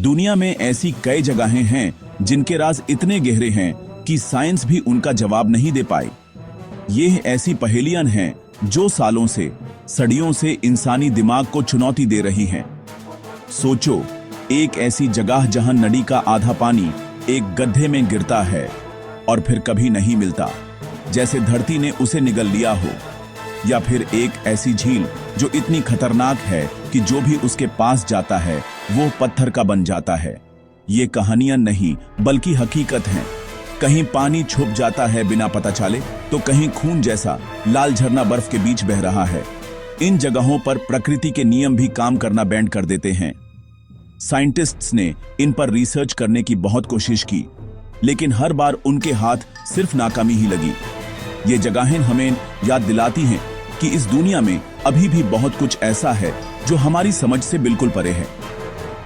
दुनिया में ऐसी कई जगहें हैं जिनके राज इतने गहरे हैं कि साइंस भी उनका जवाब नहीं दे पाई। ये ऐसी पहेलियां हैं जो सालों से, सदियों से इंसानी दिमाग को चुनौती दे रही हैं। सोचो, एक ऐसी जगह जहां नदी का आधा पानी एक गड्ढे में गिरता है और फिर कभी नहीं मिलता, जैसे धरती ने उसे निगल लिया हो। या फिर एक ऐसी झील जो इतनी खतरनाक है कि जो भी उसके पास जाता है वो पत्थर का बन जाता है। ये कहानियां नहीं बल्कि हकीकत हैं। कहीं पानी छुप जाता है बिना पता चले, तो कहीं खून जैसा लाल झरना बर्फ के बीच बह रहा है। इन जगहों पर प्रकृति के नियम भी काम करना बैंड कर देते हैं। साइंटिस्ट्स ने इन पर रिसर्च करने की बहुत कोशिश की, लेकिन हर बार उनके हाथ सिर्फ नाकामी ही लगी। ये जगहें हमें याद दिलाती हैं कि इस दुनिया में अभी भी बहुत कुछ ऐसा है जो हमारी समझ से बिल्कुल परे है।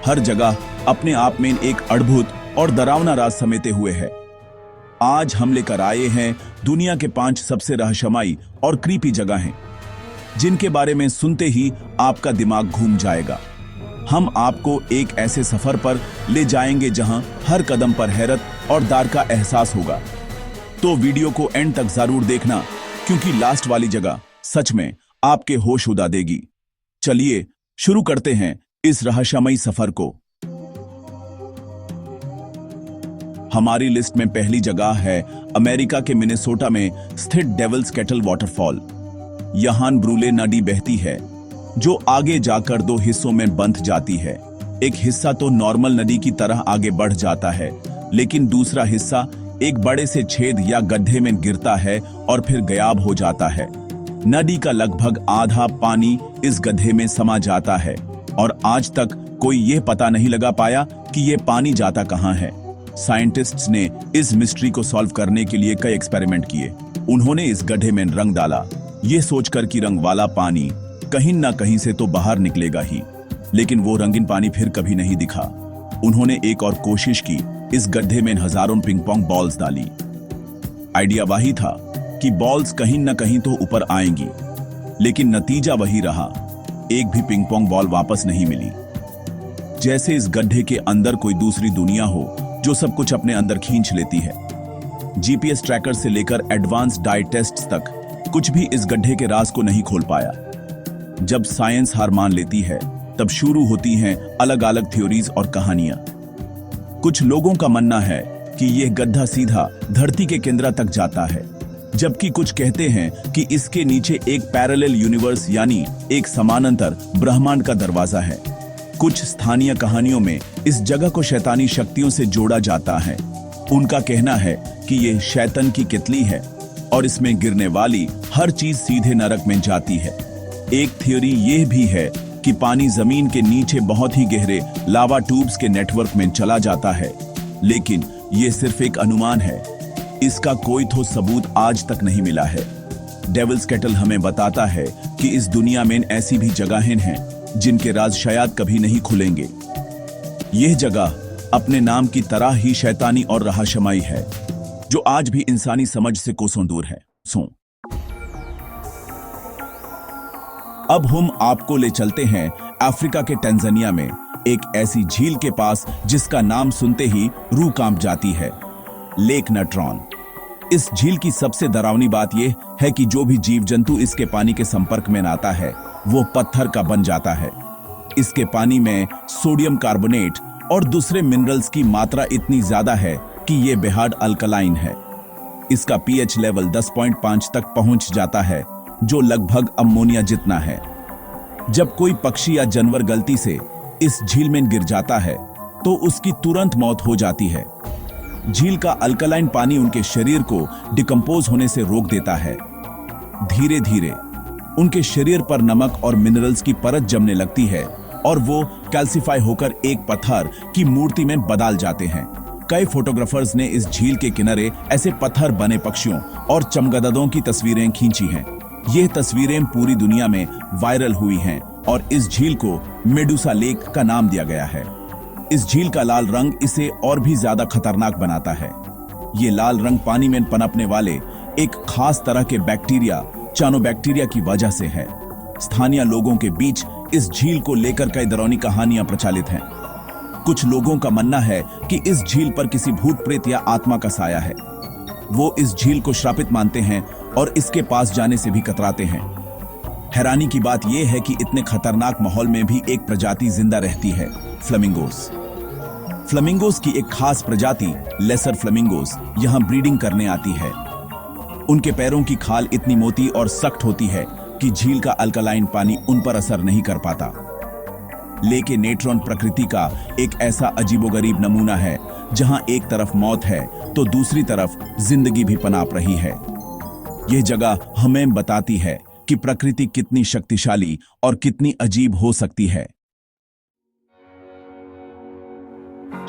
हर जगह अपने आप में एक अद्भुत और डरावना राज समेटे हुए है। आज हम लेकर आए हैं दुनिया के 5 सबसे रहस्यमयी और क्रीपी जगहें, जिनके बारे में सुनते ही आपका दिमाग घूम जाएगा। हम आपको एक ऐसे सफर पर ले जाएंगे जहां हर कदम पर हैरत और डर का एहसास होगा। तो वीडियो को एंड तक जरूर देखना, क्योंकि लास्ट वाली जगह सच में आपके होश उड़ा देगी। चलिए शुरू करते हैं इस रहस्यमयी सफर को। हमारी लिस्ट में पहली जगह है अमेरिका के मिनेसोटा में स्थित डेविल्स कैटल वाटरफॉल। यहां ब्रूले नदी बहती है जो आगे जाकर 2 हिस्सों में बंध जाती है। एक हिस्सा तो नॉर्मल नदी की तरह आगे बढ़ जाता है, लेकिन दूसरा हिस्सा एक बड़े से छेद या गड्ढे में गिरता है और फिर गायब हो जाता है। नदी का लगभग आधा पानी इस गड्ढे में समा जाता है और आज तक कोई यह पता नहीं लगा पाया कि यह पानी जाता कहां है। साइंटिस्ट्स ने इस मिस्ट्री को सॉल्व करने के लिए कई एक्सपेरिमेंट किए। उन्होंने इस गड्ढे में रंग डाला, यह सोचकर कि रंग वाला पानी कहीं ना कहीं से तो बाहर निकलेगा ही, लेकिन वो रंगीन पानी फिर कभी नहीं दिखा। उन्होंने एक और कोशिश की, इस गड्ढे में हजारों पिंग पोंग बॉल्स डाली। आइडिया वही था कि बॉल्स कहीं ना कहीं तो ऊपर आएंगी, लेकिन नतीजा वही रहा, एक भी पिंग पोंग बॉल वापस नहीं मिली। जैसे इस गड्ढे के अंदर कोई दूसरी दुनिया हो जो सब कुछ अपने अंदर खींच लेती है। जीपीएस ट्रैकर से लेकर एडवांस डाई टेस्ट्स तक कुछ भी इस गड्ढे के राज को नहीं खोल पाया। जब साइंस हार मान लेती है, तब शुरू होती हैं अलग अलग थ्योरीज और कहानियां। कुछ लोगों का मानना है कि यह गड्ढा सीधा धरती के केंद्र तक जाता है, जबकि कुछ कहते हैं कि इसके नीचे एक पैरेलल यूनिवर्स यानी एक समानांतर ब्रह्मांड का दरवाजा है। कुछ स्थानीय कहानियों में इस जगह को शैतानी शक्तियों से जोड़ा जाता है। उनका कहना है कि यह शैतान की कितली है और इसमें गिरने वाली हर चीज सीधे नरक में जाती है। एक थ्योरी यह भी है कि पानी जमीन के नीचे बहुत ही गहरे लावा ट्यूब्स के नेटवर्क में चला जाता है, लेकिन यह सिर्फ एक अनुमान है। इसका कोई ठोस सबूत आज तक नहीं मिला है। डेविल्स कैटल हमें बताता है कि इस दुनिया में ऐसी भी जगहें हैं जिनके राज शायद कभी नहीं खुलेंगे। यह जगह अपने नाम की तरह ही शैतानी और रहस्यमयी है, जो आज भी इंसानी समझ से कोसों दूर है। अब हम आपको ले चलते हैं अफ्रीका के टैंजानिया में एक ऐसी झील के पास जिसका नाम सुनते ही रूह कांप जाती है, लेक नट्रॉन। इस झील की सबसे डरावनी बात यह है कि जो भी जीव जंतु इसके पानी के संपर्क में आता है वो पत्थर का बन जाता है। इसके पानी में सोडियम कार्बोनेट और दूसरे मिनरल्स की मात्रा इतनी ज्यादा है कि ये बेहद अल्कलाइन है। इसका पीएच लेवल 10.5 तक पहुंच जाता है, जो लगभग अमोनिया जितना है। जब कोई पक्षी या जानवर गलती से इस झील में गिर जाता है तो उसकी तुरंत मौत हो जाती है। झील का अल्कलाइन पानी उनके शरीर को डिकम्पोज होने से रोक देता है। धीरे धीरे उनके शरीर पर नमक और मिनरल्स की परत जमने लगती है और वो कैल्सिफाई होकर एक पत्थर की मूर्ति में बदल जाते हैं। कई फोटोग्राफर्स ने इस झील के किनारे ऐसे पत्थर बने पक्षियों और चमगादड़ों की तस्वीरें खींची हैं। ये तस्वीरें पूरी दुनिया में वायरल हुई हैं और इस झील को मेडुसा लेक का नाम दिया गया है। इस झील का लाल रंग इसे और भी ज्यादा खतरनाक बनाता है। ये लाल रंग पानी में पनपने वाले एक खास तरह के बैक्टीरिया, चानोबैक्टीरिया की वजह से है। स्थानीय लोगों के बीच इस झील को लेकर कई डरावनी कहानियां प्रचलित हैं। कुछ लोगों का मानना है कि इस झील पर किसी भूत प्रेत या आत्मा का साया है। वो इस झील को श्रापित मानते हैं और इसके पास जाने से भी कतराते हैं। हैरानी की बात यह है कि इतने खतरनाक माहौल में भी एक प्रजाति जिंदा रहती है, फ्लेमिंगोस। फ्लेमिंगोस की एक खास प्रजाति लेसर फ्लेमिंगोस यहां ब्रीडिंग करने आती है। उनके पैरों की खाल इतनी मोटी और सख्त होती है कि झील का अल्कलाइन पानी उन पर असर नहीं कर पाता। लेके नेट्रॉन प्रकृति का एक ऐसा अजीबोगरीब नमूना है जहां एक तरफ मौत है तो दूसरी तरफ जिंदगी भी पनाप रही है। यह जगह हमें बताती है कि प्रकृति कितनी शक्तिशाली और कितनी अजीब हो सकती है।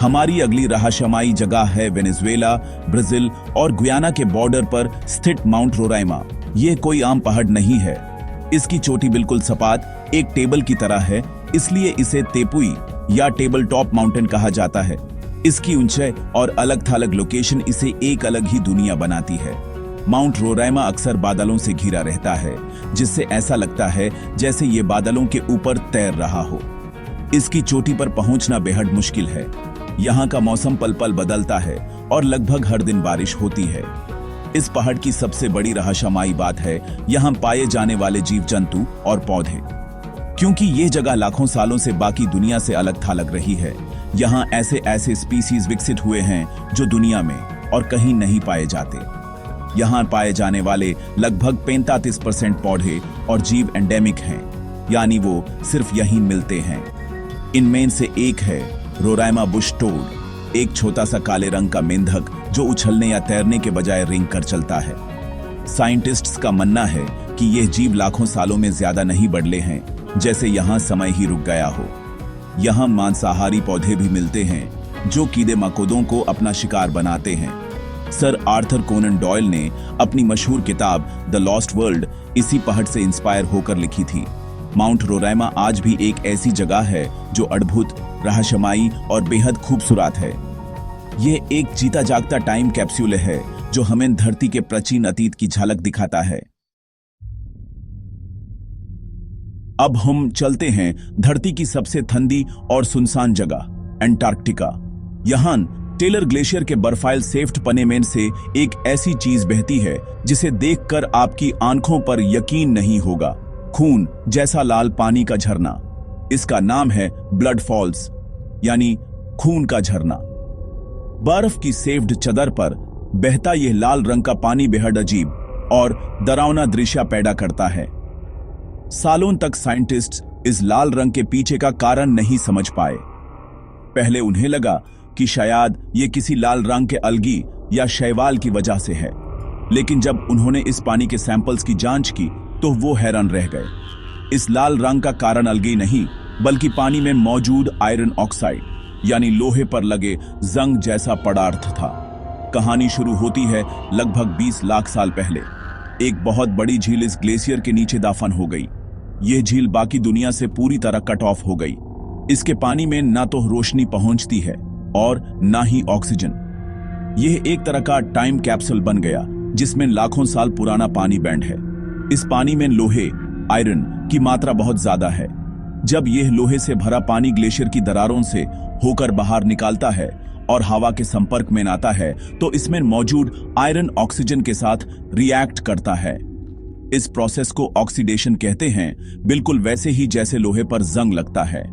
हमारी अगली रहस्यमयी जगह है वेनेजुएला, ब्राजील और गुयाना के बॉर्डर पर स्थित माउंट रोराइमा। यह कोई आम पहाड़ नहीं है। इसकी चोटी बिल्कुल सपाट एक टेबल की तरह है, इसलिए इसे तेपुई या टेबल टॉप माउंटेन कहा जाता है। इसकी ऊंचाई और अलग थलग लोकेशन इसे एक अलग ही दुनिया बनाती है। माउंट रोराइमा अक्सर बादलों से घिरा रहता है, जिससे ऐसा लगता है जैसे ये बादलों के ऊपर तैर रहा हो। इसकी चोटी पर पहुंचना बेहद मुश्किल है। यहाँ का मौसम पल पल बदलता है और लगभग हर दिन बारिश होती है। इस पहाड़ की सबसे बड़ी रहस्यमयी बात है यहाँ पाए जाने वाले जीव जंतु और पौधे। क्योंकि ये जगह लाखों सालों से बाकी दुनिया से अलग थलग रही है, यहाँ ऐसे ऐसे स्पीसीज विकसित हुए हैं जो दुनिया में और कहीं नहीं पाए जाते। यहाँ पाए जाने वाले लगभग 35% पौधे और जीव एंडेमिक हैं, यानी वो सिर्फ यहीं मिलते हैं। इनमें से एक है रोराइमा बुश टोड, एक छोटा सा काले रंग का मेंढक जो उछलने या तैरने के बजाय रेंग कर चलता है। साइंटिस्ट्स का मानना है कि यह जीव लाखों सालों में ज्यादा नहीं बढ़ले हैं, जैसे यहाँ समय ही रुक गया हो। यहाँ मांसाहारी पौधे भी मिलते हैं जो कीड़े मकोड़ों को अपना शिकार बनाते हैं। सर आर्थर कोनन डॉयल ने अपनी मशहूर किताब द लॉस्ट वर्ल्ड इसी पहाड़ से इंस्पायर होकर लिखी थी। माउंट रोराइमा आज भी एक ऐसी जगह है जो अद्भुत, रहस्यमयी और बेहद खूबसूरत है। यह एक जीता जागता टाइम कैप्सूल है जो हमें धरती के प्राचीन अतीत की झलक दिखाता है। अब हम चलते हैं धरती की सबसे ठंडी और सुनसान जगह अंटार्कटिका। यहाँ टेलर ग्लेशियर के बर्फाइल सेफ्ट पने में से एक ऐसी चीज बहती है जिसे देखकर आपकी आंखों पर यकीन नहीं होगा। खून जैसा लाल पानी का झरना। इसका नाम है ब्लड फॉल्स, यानी खून का झरना। बर्फ की सेफ्ड चदर पर बहता यह लाल रंग का पानी बेहद अजीब और डरावना दृश्य पैदा करता है। सालों तक साइंटिस्ट इस लाल रंग के पीछे का कारण नहीं समझ पाए। पहले उन्हें लगा कि शायद ये किसी लाल रंग के अलगी या शैवाल की वजह से है, लेकिन जब उन्होंने इस पानी के सैंपल्स की जांच की तो वो हैरान रह गए। इस लाल रंग का कारण अलगी नहीं, बल्कि पानी में मौजूद आयरन ऑक्साइड यानी लोहे पर लगे जंग जैसा पदार्थ था। कहानी शुरू होती है लगभग 20 लाख साल पहले। एक बहुत बड़ी झील इस ग्लेशियर के नीचे दफन हो गई। यह झील बाकी दुनिया से पूरी तरह कट ऑफ हो गई। इसके पानी में ना तो रोशनी पहुंचती है और ना ही ऑक्सीजन। यह एक तरह का टाइम कैप्सूल बन गया जिसमें लाखों साल पुराना पानी बैंड है। इस पानी में लोहे, आयरन की मात्रा बहुत ज्यादा है। जब यह लोहे से भरा पानी ग्लेशियर की दरारों से होकर बाहर निकलता है और हवा के संपर्क में आता है तो इसमें मौजूद आयरन ऑक्सीजन के साथ रिएक्ट करता है। इस प्रोसेस को ऑक्सीडेशन कहते हैं, बिल्कुल वैसे ही जैसे लोहे पर जंग लगता है।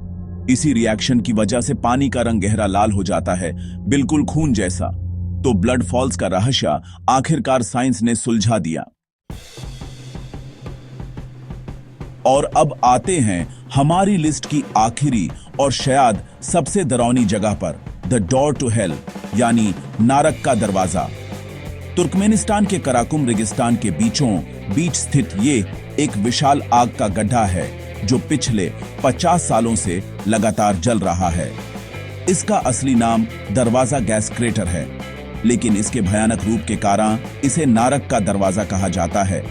इसी रिएक्शन की वजह से पानी का रंग गहरा लाल हो जाता है, बिल्कुल खून जैसा। तो ब्लड फॉल्स का रहस्य आखिरकार साइंस ने सुलझा दिया। और अब आते हैं हमारी लिस्ट की आखिरी और शायद सबसे डरावनी जगह पर, द डोर टू हेल यानी नारक का दरवाजा। तुर्कमेनिस्तान के कराकुम रेगिस्तान के बीचों बीच स्थित ये एक विशाल आग का गड्ढा है जो पिछले 50 सालों से लगातार जल रहा है। इसका असली नाम दरवाजा गैस क्रेटर है, लेकिन इसके भयानक रूप के कारण इसे नारक का दरवाजा कहा जाता है।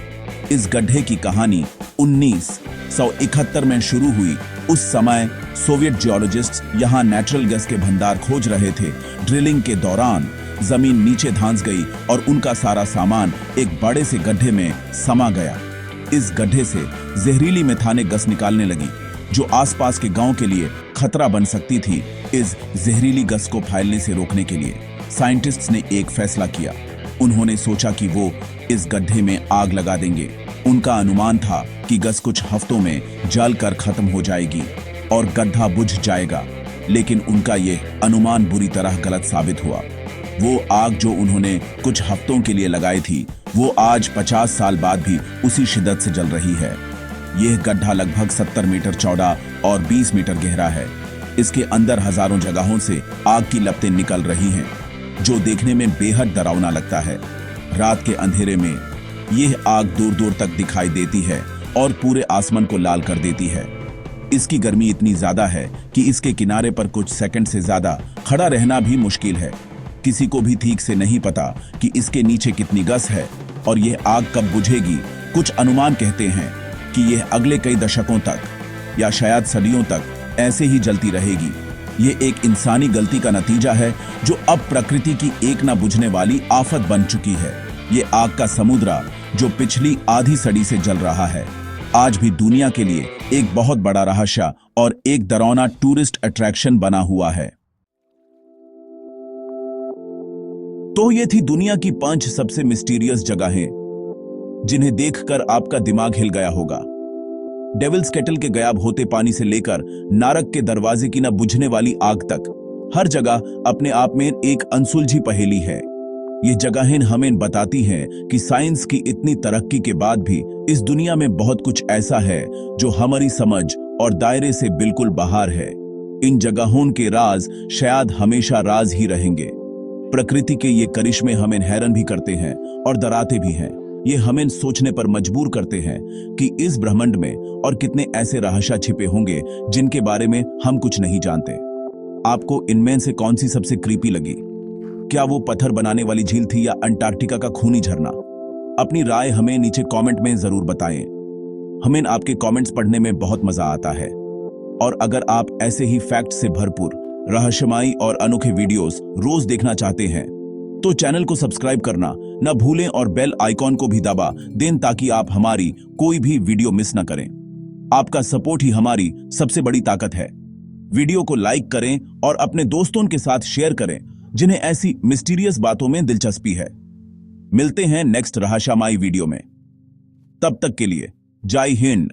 इस गड्ढे की कहानी 1971 में शुरू हुई। उस समय सोवियत जियोलॉजिस्ट्स यहां नेचुरल गैस के भंडार खोज रहे थे। ड्रिलिंग के दौरान जमीन नीचे धंस गई और उनका सारा सामान एक बड़े से गड्ढे में समा गया। इस गड्ढे से जहरीली मेथानिक गैस निकालने लगी। जो आसपास के गांव के लिए खतरा बन सकती थी। इस जहरीली गैस को फैलने से रोकने के लिए साइंटिस्ट्स ने एक फैसला किया। उन्होंने सोचा कि वो इस गड्ढे में आग लगा देंगे। उनका अनुमान था कि गैस कुछ हफ्तों में जलकर खत्म हो जाएगी और गड्ढा बुझ जाएगा, लेकिन उनका यह अनुमान बुरी तरह गलत साबित हुआ। वो आग जो उन्होंने कुछ हफ्तों के लिए लगाई थी, वो आज 50 साल बाद भी उसी शिद्दत से जल रही है। यह गड्ढा लगभग 70 मीटर चौड़ा और 20 मीटर गहरा है। इसके अंदर हजारों जगहों से आग की लपटें निकल रही हैं, जो देखने में बेहद डरावना लगता है। रात के अंधेरे में यह आग दूर दूर तक दिखाई देती है और पूरे आसमान को लाल कर देती है। इसकी गर्मी इतनी ज्यादा है कि इसके किनारे पर कुछ सेकंड से ज्यादा खड़ा रहना भी मुश्किल है। किसी को भी ठीक से नहीं पता कि इसके नीचे कितनी गैस है और यह आग कब बुझेगी। कुछ अनुमान कहते हैं कि यह अगले कई दशकों तक या शायद सदियों तक ऐसे ही जलती रहेगी। यह एक इंसानी गलती का नतीजा है, जो अब प्रकृति की एक न बुझने वाली आफत बन चुकी है। यह आग का समुद्र जो पिछली आधी सदी से जल रहा है, आज भी दुनिया के लिए एक बहुत बड़ा रहस्य और एक डरावना टूरिस्ट अट्रैक्शन बना हुआ है। तो ये थी दुनिया की 5 सबसे मिस्टीरियस जगहें, जिन्हें देखकर आपका दिमाग हिल गया होगा। डेविल्स केटल के गायब होते पानी से लेकर नरक के दरवाजे की न बुझने वाली आग तक, हर जगह अपने आप में एक अनसुलझी पहेली है। ये जगहें हमें बताती हैं कि साइंस की इतनी तरक्की के बाद भी इस दुनिया में बहुत कुछ ऐसा है जो हमारी समझ और दायरे से बिल्कुल बाहर है। इन जगहों के राज शायद हमेशा राज ही रहेंगे। प्रकृति के ये करिश्मे हमें हैरान भी करते हैं और डराते भी हैं। ये हमें सोचने पर मजबूर करते हैं कि इस ब्रह्मांड में और कितने ऐसे रहस्य छिपे होंगे जिनके बारे में हम कुछ नहीं जानते। आपको इनमें से कौन सी सबसे क्रीपी लगी? क्या वो पत्थर बनाने वाली झील थी या अंटार्कटिका का खूनी झरना? अपनी राय हमें नीचे कमेंट में जरूर बताएं। हमें आपके कमेंट्स पढ़ने में बहुत मजा आता है। और अगर आप ऐसे ही फैक्ट से भरपूर रहस्यमयी और अनोखे वीडियोस रोज देखना चाहते हैं, तो चैनल को सब्सक्राइब करना न भूलें और बेल आइकॉन को भी दबा दें ताकि आप हमारी कोई भी वीडियो मिस न करें। आपका सपोर्ट ही हमारी सबसे बड़ी ताकत है। वीडियो को लाइक करें और अपने दोस्तों के साथ शेयर करें जिन्हें ऐसी मिस्टीरियस बातों में दिलचस्पी है। मिलते हैं नेक्स्ट रहस्यमयी वीडियो में। तब तक के लिए जय हिंद।